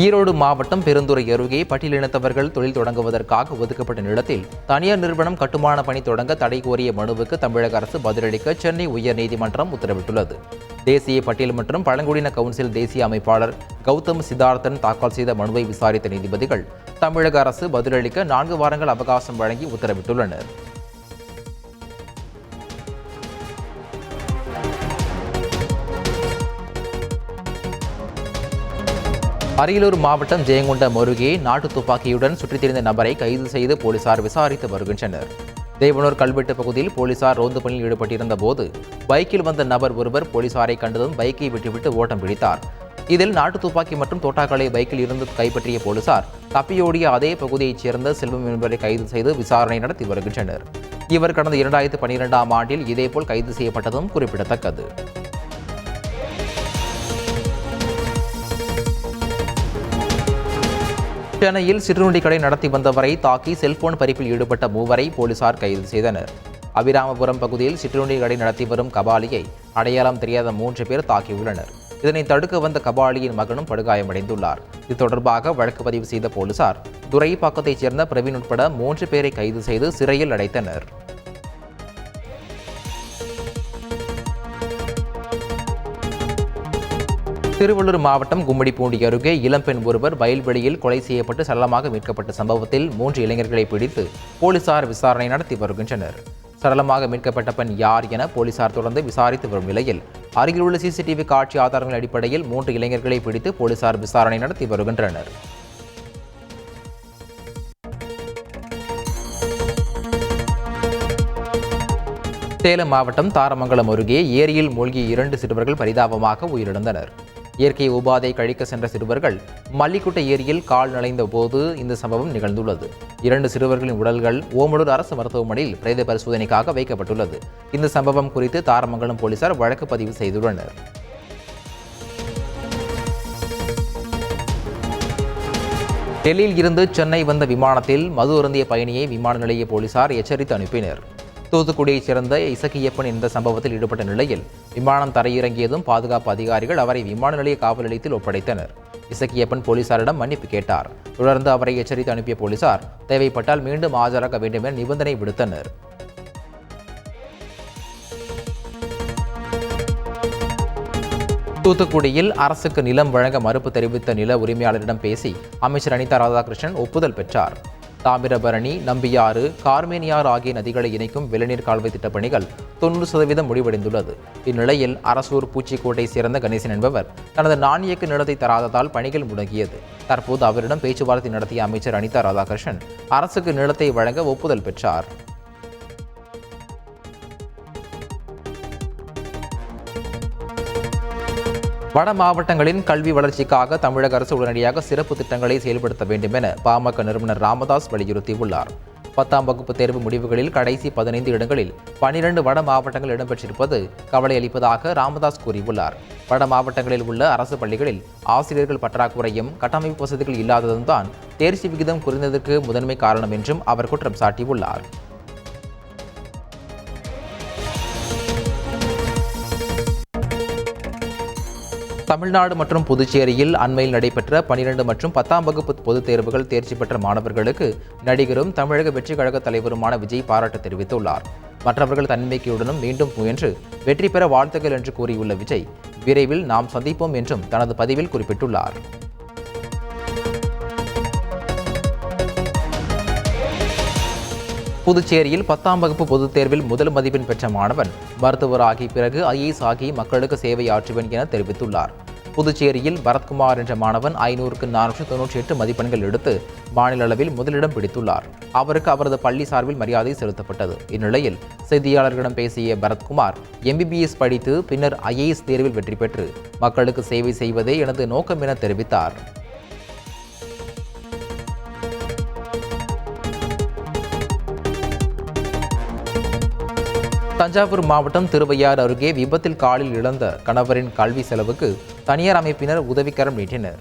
ஈரோடு மாவட்டம் பெருந்துறை அருகே பட்டியலினத்தவர்கள் தொழில் தொடங்குவதற்காக ஒதுக்கப்பட்ட நிலத்தில் தனியார் நிறுவனம் கட்டுமான பணி தொடங்க தடை கோரிய மனுவுக்கு தமிழக அரசு பதிலளிக்க சென்னை உயர்நீதிமன்றம் உத்தரவிட்டுள்ளது. தேசிய பட்டியல் மற்றும் பழங்குடியின கவுன்சில் தேசிய அமைப்பாளர் கௌதம் சித்தார்த்தன் தாக்கல் செய்த மனுவை விசாரித்த நீதிபதிகள் தமிழக அரசு பதிலளிக்க 4 வாரங்கள் அவகாசம் வழங்கி உத்தரவிட்டுள்ளனர். அரியலூர் மாவட்டம் ஜெயங்கொண்டம் அருகே நாட்டு துப்பாக்கியுடன் சுற்றித் திரிந்த நபரை கைது செய்து போலீசார் விசாரித்து வருகின்றனர். தேவனூர் கல்வெட்டு பகுதியில் போலீசார் ரோந்து பணியில் ஈடுபட்டிருந்த போது பைக்கில் வந்த நபர் ஒருவர் போலீசாரை கண்டதும் பைக்கை விட்டுவிட்டு ஓட்டம் பிடித்தார். இதில் நாட்டு துப்பாக்கி மற்றும் தோட்டாக்களை பைக்கில் இருந்து கைப்பற்றிய போலீசார் தப்பியோடிய அதே பகுதியைச் சேர்ந்த செல்வம் என்பவரை கைது செய்து விசாரணை நடத்தி வருகின்றனர். இவர் கடந்த 2012ஆம் ஆண்டில் இதேபோல் கைது செய்யப்பட்டதும் குறிப்பிடத்தக்கது. சென்னையில் சிற்றுண்டி கடை நடத்தி வந்தவரை தாக்கி செல்போன் பறிப்பில் ஈடுபட்ட 3வரை போலீசார் கைது செய்தனர். அபிராமபுரம் பகுதியில் சிற்றுண்டி கடை நடத்தி வரும் கபாலியை அடையாளம் தெரியாத 3 பேர் தாக்கியுள்ளனர். இதனை தடுக்க வந்த கபாலியின் மகனும் படுகாயமடைந்துள்ளார். இது தொடர்பாக வழக்கு பதிவு செய்த போலீசார் துரைப்பாக்கத்தைச் சேர்ந்த பிரவீன் உட்பட 3 பேரை கைது செய்து சிறையில் அடைத்தனர். திருவள்ளூர் மாவட்டம் கும்மிடிப்பூண்டி அருகே இளம்பெண் ஒருவர் வயல்வெளியில் கொலை செய்யப்பட்டு சடலமாக மீட்கப்பட்ட சம்பவத்தில் 3 இளைஞர்களை பிடித்து போலீசார் விசாரணை நடத்தி வருகின்றனர். சடலமாக மீட்கப்பட்ட பெண் யார் என போலீசார் தொடர்ந்து விசாரித்து வரும் நிலையில் அருகிலுள்ள சிசிடிவி காட்சி ஆதாரங்கள் அடிப்படையில் 3 இளைஞர்களை பிடித்து போலீசார் விசாரணை நடத்தி வருகின்றனர். சேலம் மாவட்டம் தாரமங்கலம் அருகே ஏரியில் மூழ்கிய 2 சிறுவர்கள் பரிதாபமாக உயிரிழந்தனர். இயற்கை உபாதை கழிக்க சென்ற சிறுவர்கள் மல்லிக்குட்டை ஏரியில் கால் நனைந்த போது இந்த சம்பவம் நிகழ்ந்துள்ளது. 2 சிறுவர்களின் உடல்கள் ஓமலூர் அரசு மருத்துவமனையில் பிரேத பரிசோதனைக்காக வைக்கப்பட்டுள்ளது. இந்த சம்பவம் குறித்து தாரமங்கலம் போலீசார் வழக்கு பதிவு செய்துள்ளனர். டெல்லியில் இருந்து சென்னை வந்த விமானத்தில் மது அருந்திய பயணியை விமான நிலைய போலீசார் எச்சரித்து அனுப்பினர். தூத்துக்குடியைச் சேர்ந்த இசக்கியப்பன் இந்த சம்பவத்தில் ஈடுபட்ட நிலையில் விமானம் தரையிறங்கியதும் பாதுகாப்பு அதிகாரிகள் அவரை விமான நிலைய காவல் நிலையத்தில் ஒப்படைத்தனர். இசக்கியப்பன் போலீசாரிடம் மன்னிப்பு கேட்டார். தொடர்ந்து அவரை எச்சரித்து அனுப்பிய போலீசார் தேவைப்பட்டால் மீண்டும் ஆஜராக வேண்டும் என நிபந்தனை விடுத்தனர். தூத்துக்குடியில் அரசுக்கு நிலம் வழங்க மறுப்பு தெரிவித்த நில உரிமையாளரிடம் பேசி அமைச்சர் அனிதா ராதாகிருஷ்ணன் ஒப்புதல் பெற்றார். தாமிரபரணி, நம்பியாறு, கார்மேனியாறு ஆகிய நதிகளை இணைக்கும் வெள்ளநீர் கால்வாய் திட்டப் பணிகள் 90% முடிவடைந்துள்ளது. இந்நிலையில் அரசூர் பூச்சிக்கோட்டை சேர்ந்த கணேசன் என்பவர் தனது 4 ஏக்கர் நிலத்தை தராததால் பணிகள் முடங்கியது. தற்போது அவரிடம் பேச்சுவார்த்தை நடத்திய அமைச்சர் அனிதா ராதாகிருஷ்ணன் அரசுக்கு நிலத்தை வழங்க ஒப்புதல் பெற்றார். வட மாவட்டங்களின் கல்வி வளர்ச்சிக்காக தமிழக அரசு உடனடியாக சிறப்பு திட்டங்களை செயல்படுத்த வேண்டும் என பாமக நிறுவனர் ராமதாஸ் வலியுறுத்தியுள்ளார். 10ஆம் வகுப்பு தேர்வு முடிவுகளில் கடைசி 15 இடங்களில் 12 வட மாவட்டங்கள் இடம்பெற்றிருப்பது கவலை அளிப்பதாக ராமதாஸ் கூறியுள்ளார். வட மாவட்டங்களில் உள்ள அரசு பள்ளிகளில் ஆசிரியர்கள் பற்றாக்குறையும் கட்டமைப்பு வசதிகள் இல்லாததும் தான் தேர்ச்சி விகிதம் குறைந்ததற்கு முதன்மை காரணம் என்றும் அவர் குற்றம் சாட்டியுள்ளார். தமிழ்நாடு மற்றும் புதுச்சேரியில் அண்மையில் நடைபெற்ற 12 மற்றும் 10ஆம் வகுப்பு பொதுத் தேர்வுகள் தேர்ச்சி பெற்ற மாணவர்களுக்கு நடிகரும் தமிழக வெற்றி கழக தலைவருமான விஜய் பாராட்டு தெரிவித்துள்ளார். மற்றவர்கள் தன்னம்பிக்கையுடனும் மீண்டும் முயன்று வெற்றி பெற வாழ்த்துக்கள் என்று கூறியுள்ள விஜய் விரைவில் நாம் சந்திப்போம் என்றும் தனது பதிவில் குறிப்பிட்டுள்ளார். புதுச்சேரியில் 10ஆம் வகுப்பு பொதுத் தேர்வில் முதல் மதிப்பெண் பெற்ற மாணவன் மருத்துவராகி பிறகு IAS ஆகி மக்களுக்கு சேவை ஆற்றுவேன் என தெரிவித்துள்ளார். புதுச்சேரியில் பரத்குமார் என்ற மாணவன் 500க்கு 498 மதிப்பெண்கள் எடுத்து மாநில அளவில் முதலிடம் பிடித்துள்ளார். அவருக்கு அவரது பள்ளி சார்பில் மரியாதை செலுத்தப்பட்டது. இந்நிலையில் செய்தியாளர்களிடம் பேசிய பரத்குமார் MBBS படித்து பின்னர் IAS தேர்வில் வெற்றி பெற்று மக்களுக்கு சேவை செய்வதே எனது நோக்கம் என தெரிவித்தார். தஞ்சாவூர் மாவட்டம் திருவையாறு அருகே விபத்தில் காலில் இழந்த கணவரின் கல்வி செலவுக்கு தனியார் அமைப்பினர் உதவிக்கரம் நீட்டினர்.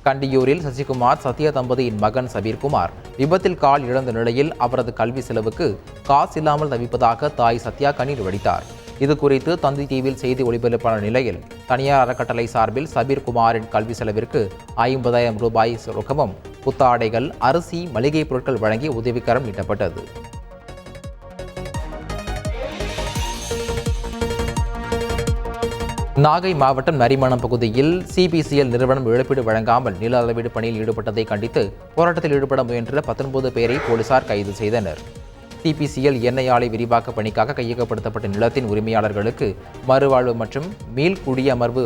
கண்டியூரில் சசிகுமார் சத்யா தம்பதியின் மகன் சபீர்குமார் விபத்தில் கால் இழந்த நிலையில் அவரது கல்வி செலவுக்கு காசு இல்லாமல் தவிப்பதாக தாய் சத்யா கண்ணீர் வடித்தார். இது குறித்து தந்தி டிவியில் செய்தி ஒளிபரப்பான நிலையில் தனியார் அறக்கட்டளை சார்பில் சபீர் குமாரின் கல்வி செலவிற்கு 50,000 ரூபாய் ரொக்கமும் புத்தாடைகள், அரிசி, மளிகை பொருட்கள் வழங்கி உதவிக்கரம் நீட்டப்பட்டது. நாகை மாவட்டம் நரிமணம் பகுதியில் சிபிசிஎல் நிறுவனம் இழப்பீடு வழங்காமல் நில அளவீடு பணியில் ஈடுபட்டதை கண்டித்து போராட்டத்தில் ஈடுபட முயன்ற 19 பேரை போலீசார் கைது செய்தனர். சிபிசிஎல் எண்ணெய் ஆலை விரிவாக்க பணிக்காக கையகப்படுத்தப்பட்ட நிலத்தின் உரிமையாளர்களுக்கு மறுவாழ்வு மற்றும் மீள் குடியமர்வு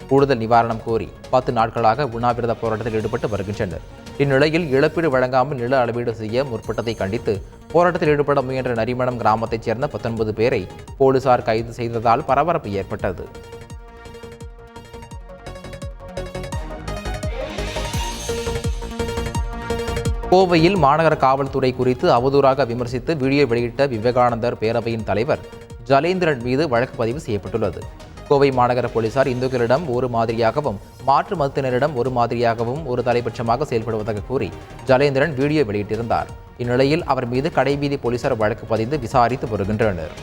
கூடுதல் நிவாரணம் கோரி 10 நாட்களாக உண்ணாவிரத போராட்டத்தில் ஈடுபட்டு வருகின்றனர். இந்நிலையில் இழப்பீடு வழங்காமல் நில அளவீடு செய்ய முற்பட்டதை கண்டித்து போராட்டத்தில் ஈடுபட முயன்ற நரிமணம் கிராமத்தைச் சேர்ந்த 19 பேரை போலீசார் கைது செய்ததால் பரபரப்பு ஏற்பட்டது. கோவையில் மாநகர காவல்துறை குறித்து அவதூறாக விமர்சித்து வீடியோ வெளியிட்ட விவேகானந்தர் பேரவையின் தலைவர் ஜலேந்திரன் மீது வழக்கு பதிவு செய்யப்பட்டுள்ளது. கோவை மாநகர போலீசார் இந்துக்களிடம் ஒரு மாதிரியாகவும் மாற்று மதத்தினரிடம் ஒரு மாதிரியாகவும் ஒரு தலைபட்சமாக செயல்படுவதாக கூறி ஜலேந்திரன் வீடியோ வெளியிட்டிருந்தார். இந்நிலையில் அவர் மீது கடைவீதி போலீசார் வழக்கு பதிந்து விசாரித்து வருகின்றனர்.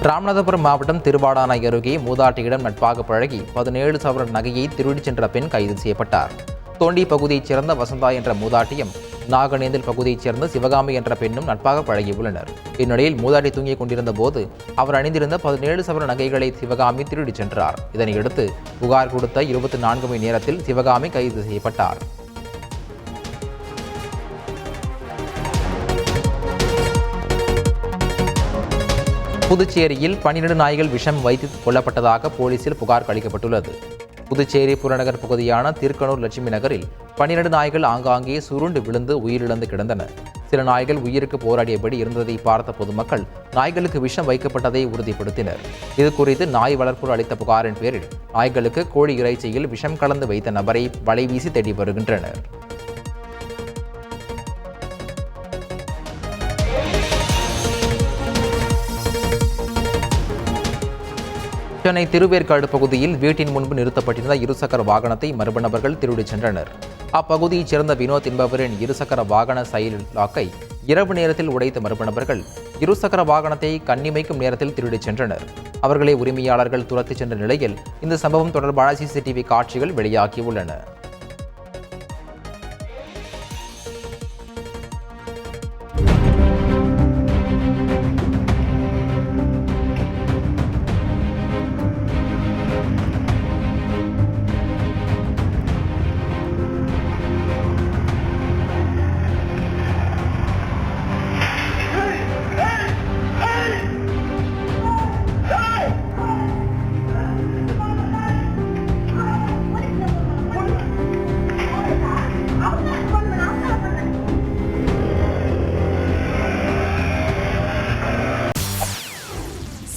ராமநாதபுரம் மாவட்டம் திருவாடானை அருகே மூதாட்டியிடம் நட்பாக பழகி 17 சவரன் நகையை திருடிச் சென்ற பெண் கைது செய்யப்பட்டார். தோண்டி பகுதியைச் சேர்ந்த வசந்தா என்ற மூதாட்டியும் நாகநேந்தல் பகுதியைச் சேர்ந்த சிவகாமி என்ற பெண்ணும் நட்பாக பழகியுள்ளனர். இந்நிலையில் மூதாட்டி தூங்கிக் கொண்டிருந்த போது அவர் அணிந்திருந்த 17 சவர நகைகளை சிவகாமி திருடிச் சென்றார். இதனையடுத்து புகார் கொடுத்த 24 மணி நேரத்தில் சிவகாமி கைது செய்யப்பட்டார். புதுச்சேரியில் 12 நாய்கள் விஷம் வைத்து கொல்லப்பட்டதாக போலீசில் புகார் அளிக்கப்பட்டுள்ளது. புதுச்சேரி புறநகர் பகுதியான திருக்கனூர் லட்சுமி நகரில் 12 நாய்கள் ஆங்காங்கே சுருண்டு விழுந்து உயிரிழந்து கிடந்தன. சில நாய்கள் உயிருக்கு போராடியபடி இருந்ததை பார்த்த பொதுமக்கள் நாய்களுக்கு விஷம் வைக்கப்பட்டதை உறுதிப்படுத்தினர். இதுகுறித்து நாய் வளர்ப்போர் அளித்த புகாரின் பேரில் நாய்களுக்கு கோழி இறைச்சியில் விஷம் கலந்து வைத்த நபரை வலைவீசி தேடி வருகின்றனர். சென்னை திருவேற்காடு பகுதியில் வீட்டின் முன்பு நிறுத்தப்பட்டிருந்த இருசக்கர வாகனத்தை மர்ம நபர்கள் திருடிச் சென்றனர். அப்பகுதியைச் சேர்ந்த வினோத் என்பவரின் இருசக்கர வாகன சைல் லாக்கை இரவு நேரத்தில் உடைத்த மர்ம நபர்கள் இருசக்கர வாகனத்தை கண்ணிமைக்கும் நேரத்தில் திருடிச் சென்றனர். அவர்களை உரிமையாளர்கள் துரத்திச் சென்ற நிலையில் இந்த சம்பவம் தொடர்பான சிசிடிவி காட்சிகள் வெளியாகியுள்ளன.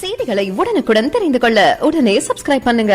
செய்திகளை உடனுக்குடன் தெரிந்து கொள்ள உடனே சப்ஸ்கிரைப் பண்ணுங்க.